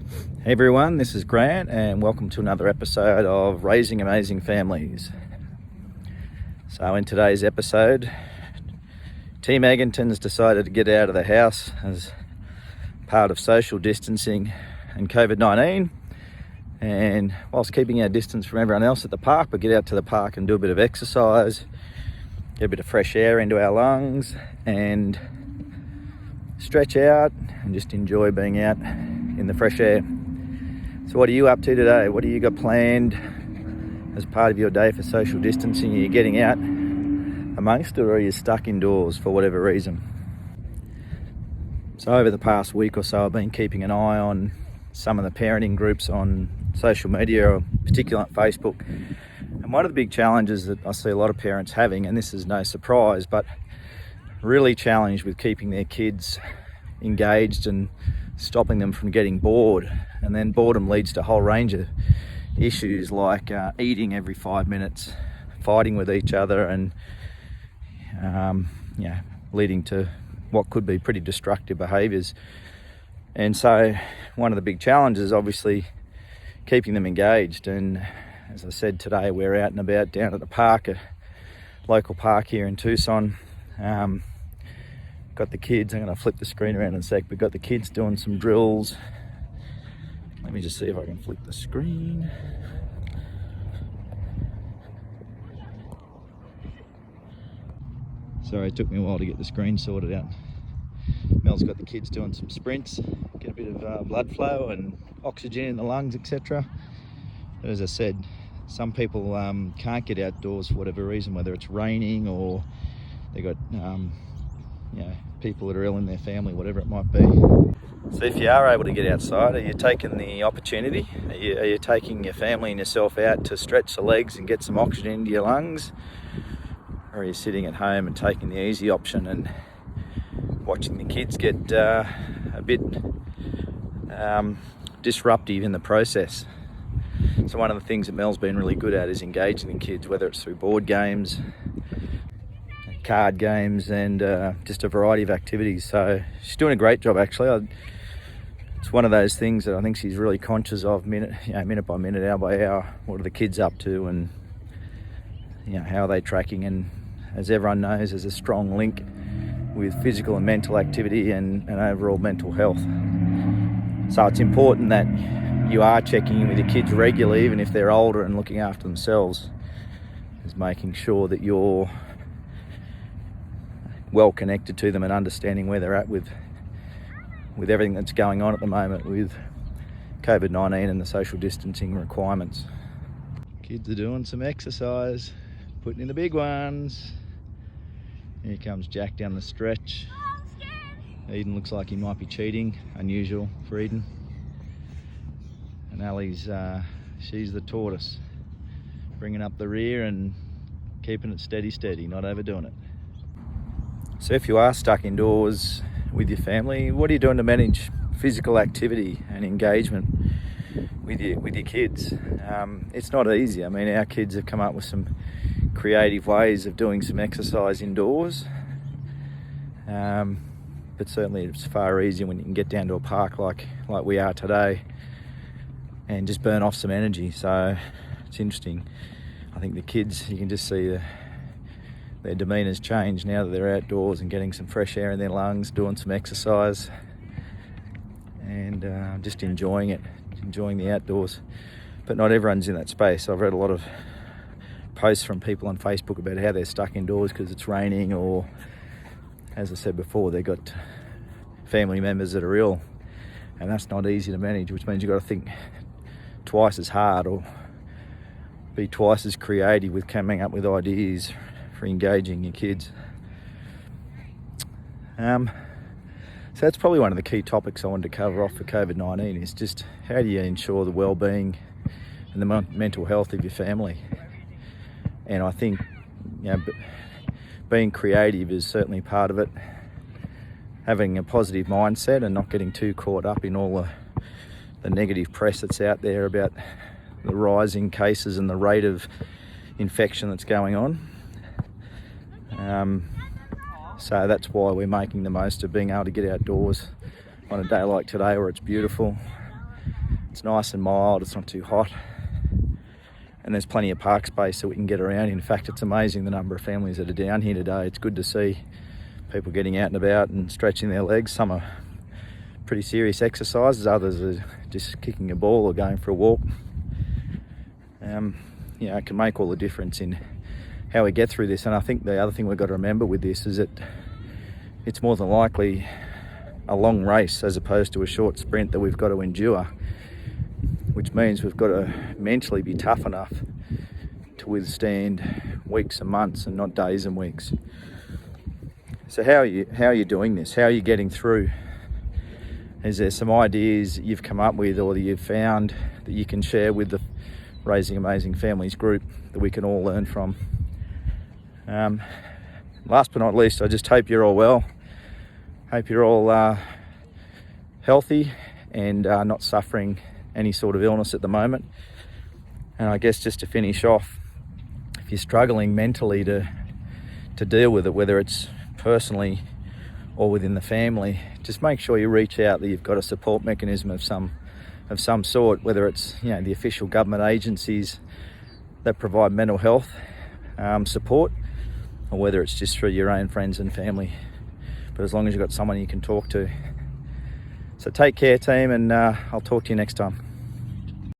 Hey everyone, this is Grant and welcome to another episode of Raising Amazing Families. So in today's episode, Team Egginton's decided to get out of the house as part of social distancing and COVID-19, and whilst keeping our distance from everyone else at the park, but get out to the park and do a bit of exercise, get a bit of fresh air into our lungs and stretch out and just enjoy being out in the fresh air. So what are you up to today? What do you got planned as part of your day for social distancing? Are you getting out amongst it, or are you stuck indoors for whatever reason? So over the past week or so, I've been keeping an eye on some of the parenting groups on social media, particularly on Facebook. And one of the big challenges that I see a lot of parents having, and this is no surprise, but really challenged with keeping their kids engaged and stopping them from getting bored. And then boredom leads to a whole range of issues like eating every 5 minutes, fighting with each other, and leading to what could be pretty destructive behaviours. And so one of the big challenges is obviously keeping them engaged. And as I said, today we're out and about down at the park, a local park here in Tucson. Got the kids, I'm going to flip the screen around in a sec, but got the kids doing some drills. Let me just see if I can flip the screen. Sorry, it took me a while to get the screen sorted out. Mel's got the kids doing some sprints, get a bit of blood flow and oxygen in the lungs, etc. But as I said, some people can't get outdoors for whatever reason, whether it's raining or they got people that are ill in their family, whatever it might be. So if you are able to get outside, are you taking the opportunity? Are you taking your family and yourself out to stretch the legs and get some oxygen into your lungs? Or are you sitting at home and taking the easy option and watching the kids get a bit disruptive in the process? So one of the things that Mel's been really good at is engaging the kids, whether it's through board games, card games, and just a variety of activities. So she's doing a great job, actually. It's one of those things that I think she's really conscious of, minute by minute, hour by hour. What are the kids up to, and how are they tracking? And as everyone knows, there's a strong link with physical and mental activity and overall mental health. So it's important that you are checking in with your kids regularly, even if they're older, and looking after themselves, is making sure that you're well connected to them and understanding where they're at with everything that's going on at the moment with COVID-19 and the social distancing requirements. Kids are doing some exercise, putting in the big ones. Here comes Jack down the stretch. Eden looks like he might be cheating, unusual for Eden. And Allie's, she's the tortoise, bringing up the rear and keeping it steady, not overdoing it. So if you are stuck indoors with your family, what are you doing to manage physical activity and engagement with your kids? It's not easy. I mean, our kids have come up with some creative ways of doing some exercise indoors, but certainly it's far easier when you can get down to a park like we are today and just burn off some energy. So it's interesting. I think the kids, you can just see their demeanour's changed now that they're outdoors and getting some fresh air in their lungs, doing some exercise, and just enjoying it, enjoying the outdoors. But not everyone's in that space. I've read a lot of posts from people on Facebook about how they're stuck indoors because it's raining, or, as I said before, they've got family members that are ill, and that's not easy to manage, which means you've got to think twice as hard or be twice as creative with coming up with ideas for engaging your kids. So that's probably one of the key topics I wanted to cover off for COVID-19, is just how do you ensure the well-being and the mental health of your family. And I think being creative is certainly part of it. Having a positive mindset and not getting too caught up in all the negative press that's out there about the rising cases and the rate of infection that's going on. So that's why we're making the most of being able to get outdoors on a day like today where it's beautiful, It's nice and mild, it's not too hot, and there's plenty of park space so we can get around. In fact, it's amazing the number of families that are down here today. It's good to see people getting out and about and stretching their legs. Some are pretty serious exercises, others are just kicking a ball or going for a walk. It can make all the difference in how we get through this. And I think the other thing we've got to remember with this is that it's more than likely a long race as opposed to a short sprint that we've got to endure, which means we've got to mentally be tough enough to withstand weeks and months and not days and weeks. So how are you doing this? How are you getting through? Is there some ideas that you've come up with or that you've found that you can share with the Raising Amazing Families group that we can all learn from? Last but not least, I just hope you're all well. Hope you're all healthy and not suffering any sort of illness at the moment. And I guess just to finish off, if you're struggling mentally to deal with it, whether it's personally or within the family, just make sure you reach out, that you've got a support mechanism of some sort, whether it's the official government agencies that provide mental health support, or whether it's just through your own friends and family. But as long as you've got someone you can talk to. So take care, team, and I'll talk to you next time.